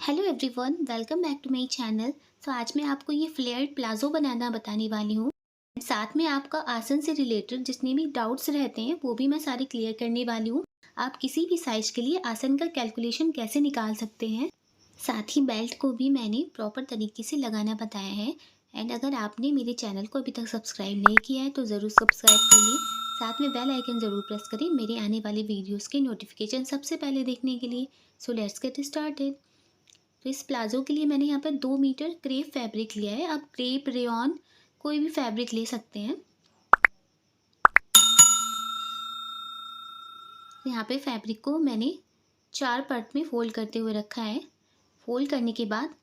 Hello everyone, welcome back to my channel. तो आज मैं आपको ये फ्लेयर्ड प्लाजो बनाना बताने वाली हूँ। साथ में आपका आसन से रिलेटेड जितने भी डाउट्स रहते हैं वो भी मैं सारे क्लियर करने वाली हूँ। आप किसी भी साइज के लिए आसन का कैलकुलेशन कैसे निकाल सकते हैं। साथ ही बेल्ट को भी मैंने प्रॉपर तरीके से लगाना बताया है। एंड अगर आपने मेरे चैनल को अभी तक सब्सक्राइब नहीं किया है तो ज़रूर सब्सक्राइब कर लीजिए। साथ में बेल आइकन ज़रूर प्रेस करें मेरे आने वाले वीडियोज़ के नोटिफिकेशन सबसे पहले देखने के लिए। So let's get started. तो इस प्लाज़ो के लिए मैंने यहाँ पर 2 मीटर क्रेप फैब्रिक लिया है। आप क्रेप, रेयॉन कोई भी फैब्रिक ले सकते हैं। यहाँ पे फैब्रिक को मैंने 4 पार्ट में फ़ोल्ड करते हुए रखा है। फ़ोल्ड करने के बाद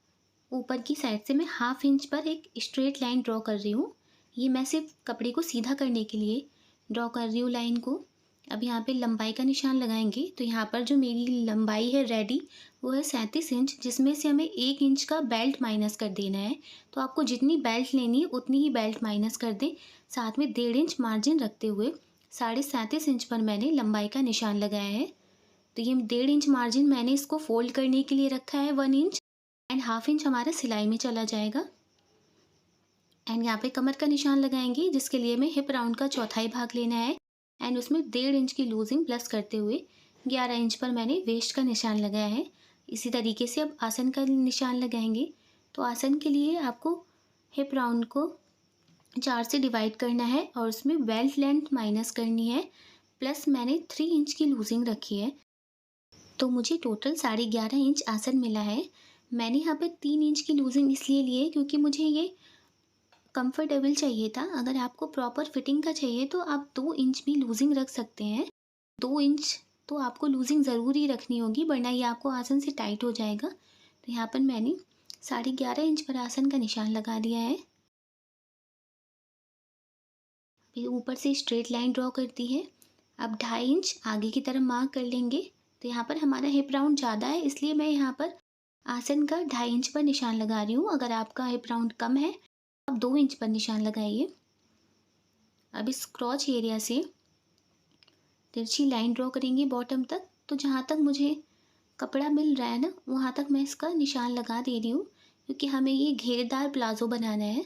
ऊपर की साइड से मैं 1/2 इंच पर एक स्ट्रेट लाइन ड्रॉ कर रही हूँ। ये मैं सिर्फ कपड़े को सीधा करने के लिए ड्रॉ कर रही हूँ लाइन को। अब यहाँ पे लंबाई का निशान लगाएंगे। तो यहाँ पर जो मेरी लंबाई है रेडी वो है 37 इंच, जिसमें से हमें 1 इंच का बेल्ट माइनस कर देना है। तो आपको जितनी बेल्ट लेनी है उतनी ही बेल्ट माइनस कर दें। साथ में 1.5 इंच मार्जिन रखते हुए 37.5 इंच पर मैंने लंबाई का निशान लगाया है। तो ये 1.5 इंच मार्जिन मैंने इसको फोल्ड करने के लिए रखा है 1 इंच। एंड 1/2 इंच हमारा सिलाई में चला जाएगा। एंड यहाँ पे कमर का निशान लगाएंगे, जिसके लिए हमें हिप राउंड का चौथाई भाग लेना है। एंड उसमें 1.5 इंच की लूजिंग प्लस करते हुए 11 इंच पर मैंने वेस्ट का निशान लगाया है। इसी तरीके से अब आसन का निशान लगाएंगे। तो आसन के लिए आपको हिप राउंड को 4 से डिवाइड करना है और उसमें बेल्ट लेंथ माइनस करनी है। प्लस मैंने 3 इंच की लूजिंग रखी है। तो मुझे टोटल 11.5 इंच आसन मिला है। मैंने यहाँ पे 3 इंच की लूजिंग इसलिए ली है क्योंकि मुझे ये कंफर्टेबल चाहिए था। अगर आपको प्रॉपर फिटिंग का चाहिए तो आप 2 इंच भी लूजिंग रख सकते हैं। 2 इंच तो आपको लूजिंग ज़रूरी रखनी होगी, वरना ये आपको आसन से टाइट हो जाएगा। तो यहाँ पर मैंने 11.5 इंच पर आसन का निशान लगा दिया है। फिर ऊपर से स्ट्रेट लाइन ड्रॉ कर दी है। अब 2.5 इंच आगे की तरफ मार्क कर लेंगे। तो यहाँ पर हमारा हिप राउंड ज़्यादा है, इसलिए मैं यहाँ पर आसन का 2.5 इंच पर निशान लगा रही हूँ। अगर आपका हिप राउंड कम है आप 2 इंच पर निशान लगाइए। अब इस क्रॉच एरिया से तिरछी लाइन ड्रॉ करेंगे बॉटम तक। तो जहाँ तक मुझे कपड़ा मिल रहा है ना, वहाँ तक मैं इसका निशान लगा दे रही हूँ, क्योंकि हमें ये घेरदार प्लाजो बनाना है।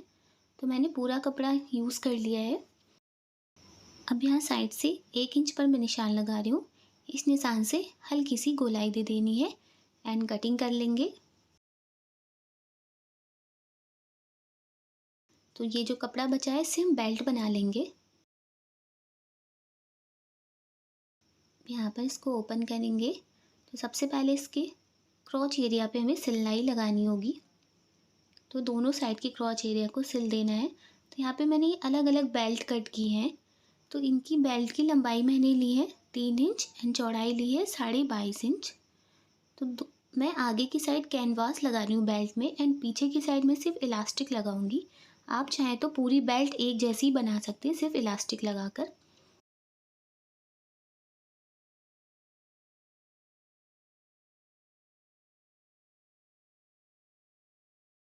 तो मैंने पूरा कपड़ा यूज़ कर लिया है। अब यहाँ साइड से 1 इंच पर मैं निशान लगा रही हूँ। इस निशान से हल्की सी गोलाई दे देनी है एंड कटिंग कर लेंगे। तो ये जो कपड़ा बचा है इससे हम बेल्ट बना लेंगे। यहाँ पर इसको ओपन करेंगे। तो सबसे पहले इसके क्रॉच एरिया पे हमें सिलाई लगानी होगी। तो दोनों साइड के क्रॉच एरिया को सिल देना है। तो यहाँ पे मैंने अलग अलग बेल्ट कट की हैं। तो इनकी बेल्ट की लंबाई मैंने ली है 3 इंच एंड चौड़ाई ली है 22.5 इंच। तो मैं आगे की साइड कैनवास लगा रही हूँ बेल्ट में एंड पीछे की साइड में सिर्फ इलास्टिक लगाऊंगी। आप चाहें तो पूरी बेल्ट एक जैसी बना सकते हैं सिर्फ इलास्टिक लगाकर।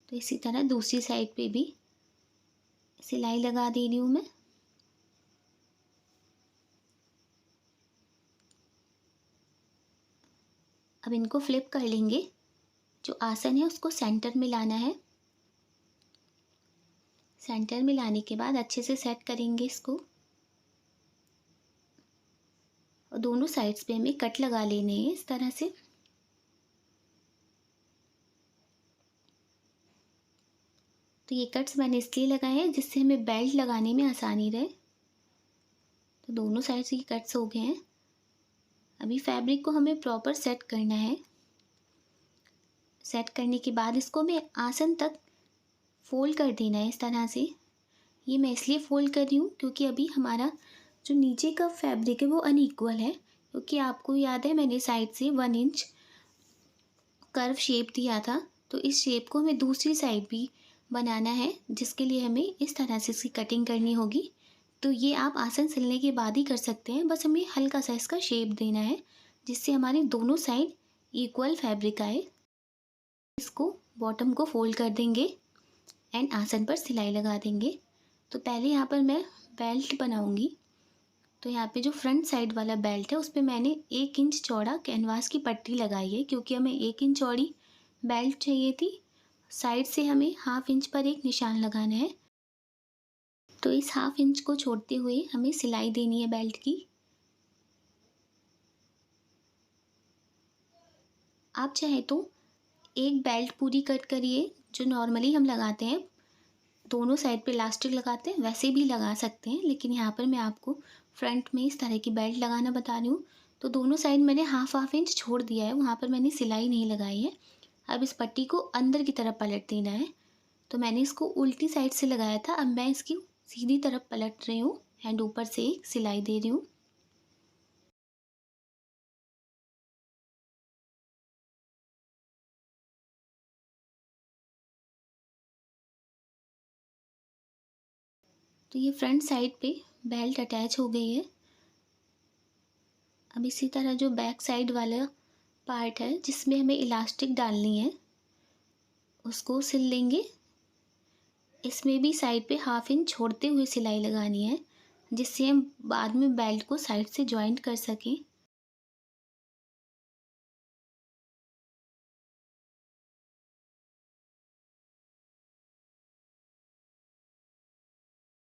तो इसी तरह दूसरी साइड पे भी सिलाई लगा दे रही हूँ मैं। अब इनको फ्लिप कर लेंगे। जो आसन है उसको सेंटर में लाना है। सेंटर में लाने के बाद अच्छे से सेट करेंगे इसको। और दोनों साइड्स पे हमें कट लगा लेने हैं इस तरह से। तो ये कट्स मैंने इसलिए लगाए हैं जिससे हमें बेल्ट लगाने में आसानी रहे। तो दोनों साइड से ये कट्स हो गए हैं। अभी फैब्रिक को हमें प्रॉपर सेट करना है। सेट करने के बाद इसको मैं आसन तक फोल्ड कर देना है इस तरह से। ये मैं इसलिए फोल्ड कर रही हूँ क्योंकि अभी हमारा जो नीचे का फैब्रिक है वो अनइक्वल है। क्योंकि आपको याद है मैंने साइड से 1 इंच कर्व शेप दिया था। तो इस शेप को हमें दूसरी साइड भी बनाना है, जिसके लिए हमें इस तरह से इसकी कटिंग करनी होगी। तो ये आप आसन सिलने के बाद ही कर सकते हैं। बस हमें हल्का सा इसका शेप देना है जिससे हमारी दोनों साइड इक्वल फैब्रिक आए। इसको बॉटम को फोल्ड कर देंगे एंड आसन पर सिलाई लगा देंगे। तो पहले यहाँ पर मैं बेल्ट बनाऊंगी। तो यहाँ पे जो फ्रंट साइड वाला बेल्ट है उस पर मैंने 1 इंच चौड़ा कैनवास की पट्टी लगाई है, क्योंकि हमें 1 इंच चौड़ी बेल्ट चाहिए थी। साइड से हमें 1/2 इंच पर एक निशान लगाना है। तो इस 1/2 इंच को छोड़ते हुए हमें सिलाई देनी है बेल्ट की। आप चाहे तो एक बेल्ट पूरी कट करिए, जो नॉर्मली हम लगाते हैं, दोनों साइड पे इलास्टिक लगाते हैं वैसे भी लगा सकते हैं, लेकिन यहाँ पर मैं आपको फ्रंट में इस तरह की बेल्ट लगाना बता रही हूँ। तो दोनों साइड मैंने 1/2 इंच छोड़ दिया है, वहाँ पर मैंने सिलाई नहीं लगाई है। अब इस पट्टी को अंदर की तरफ पलट देना है। तो मैंने इसको उल्टी साइड से लगाया था, अब मैं इसकी सीधी तरफ पलट रही हूँ एंड ऊपर से एक सिलाई दे रही हूँ। तो ये फ्रंट साइड पे बेल्ट अटैच हो गई है। अब इसी तरह जो बैक साइड वाला पार्ट है जिसमें हमें इलास्टिक डालनी है, उसको सिल लेंगे। इसमें भी साइड पे 1/2 इंच छोड़ते हुए सिलाई लगानी है, जिससे हम बाद में बेल्ट को साइड से जॉइंट कर सकें।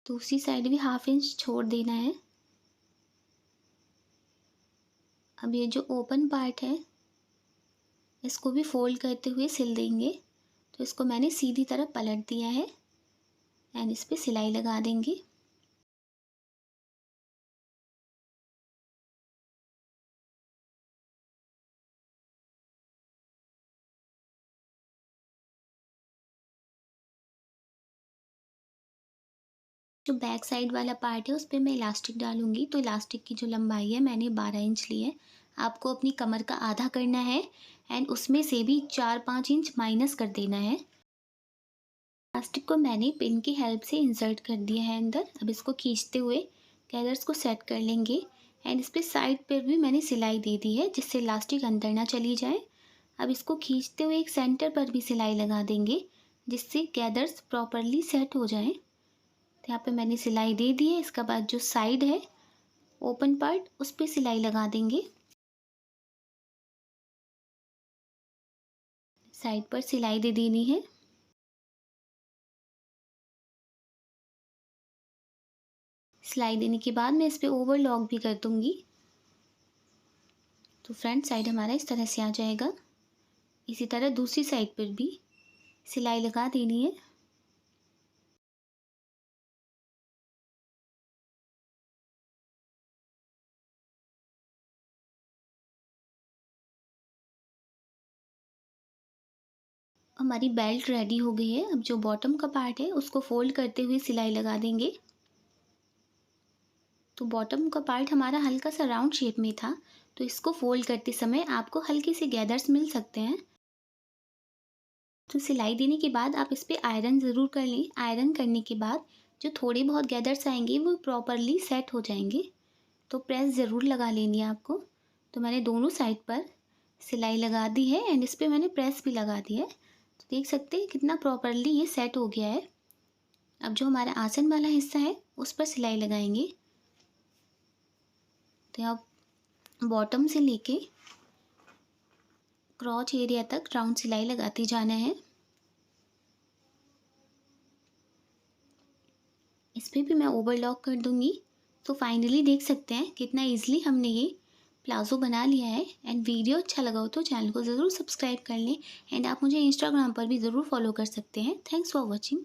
दूसरी साइड भी 1/2 इंच छोड़ देना है। अब ये जो ओपन पार्ट है इसको भी फोल्ड करते हुए सिल देंगे। तो इसको मैंने सीधी तरफ पलट दिया है एंड इस पे सिलाई लगा देंगे। जो बैक साइड वाला पार्ट है उस पे मैं इलास्टिक डालूंगी। तो इलास्टिक की जो लंबाई है मैंने 12 इंच ली है। आपको अपनी कमर का आधा करना है एंड उसमें से भी 4-5 इंच माइनस कर देना है। इलास्टिक को मैंने पिन की हेल्प से इंसर्ट कर दिया है अंदर। अब इसको खींचते हुए गैदर्स को सेट कर लेंगे एंड इस पे साइड पर भी मैंने सिलाई दे दी है, जिससे इलास्टिक अंदर ना चली जाए। अब इसको खींचते हुए एक सेंटर पर भी सिलाई लगा देंगे, जिससे गैदर्स प्रॉपरली सेट हो जाएं। तो यहाँ पे मैंने सिलाई दे दी है। इसके बाद जो साइड है ओपन पार्ट उस पे सिलाई लगा देंगे। साइड पर सिलाई दे देनी है। सिलाई देने के बाद मैं इस पे ओवरलॉक भी कर दूंगी। तो फ्रंट साइड हमारा इस तरह से आ जाएगा। इसी तरह दूसरी साइड पर भी सिलाई लगा देनी है। हमारी बेल्ट रेडी हो गई है। अब जो बॉटम का पार्ट है उसको फोल्ड करते हुए सिलाई लगा देंगे। तो बॉटम का पार्ट हमारा हल्का सा राउंड शेप में था, तो इसको फोल्ड करते समय आपको हल्के से गैदर्स मिल सकते हैं। तो सिलाई देने के बाद आप इस पे आयरन ज़रूर कर लें। आयरन करने के बाद जो थोड़े बहुत गैदर्स आएंगे वो प्रॉपरली सेट हो जाएंगे। तो प्रेस ज़रूर लगा लेनी है आपको। तो मैंने दोनों साइड पर सिलाई लगा दी है एंड इस पे मैंने प्रेस भी लगा दी है। तो देख सकते हैं कितना प्रॉपरली ये सेट हो गया है। अब जो हमारा आसन वाला हिस्सा है उस पर सिलाई लगाएंगे। तो आप बॉटम से लेके क्रॉच एरिया तक राउंड सिलाई लगाते जाना है। इस पे भी मैं ओवरलॉक कर दूंगी। तो फाइनली देख सकते हैं कितना इजीली हमने ये प्लाज़ो बना लिया है। एंड वीडियो अच्छा लगा हो तो चैनल को ज़रूर सब्सक्राइब कर लें एंड आप मुझे इंस्टाग्राम पर भी ज़रूर फॉलो कर सकते हैं। Thanks for watching.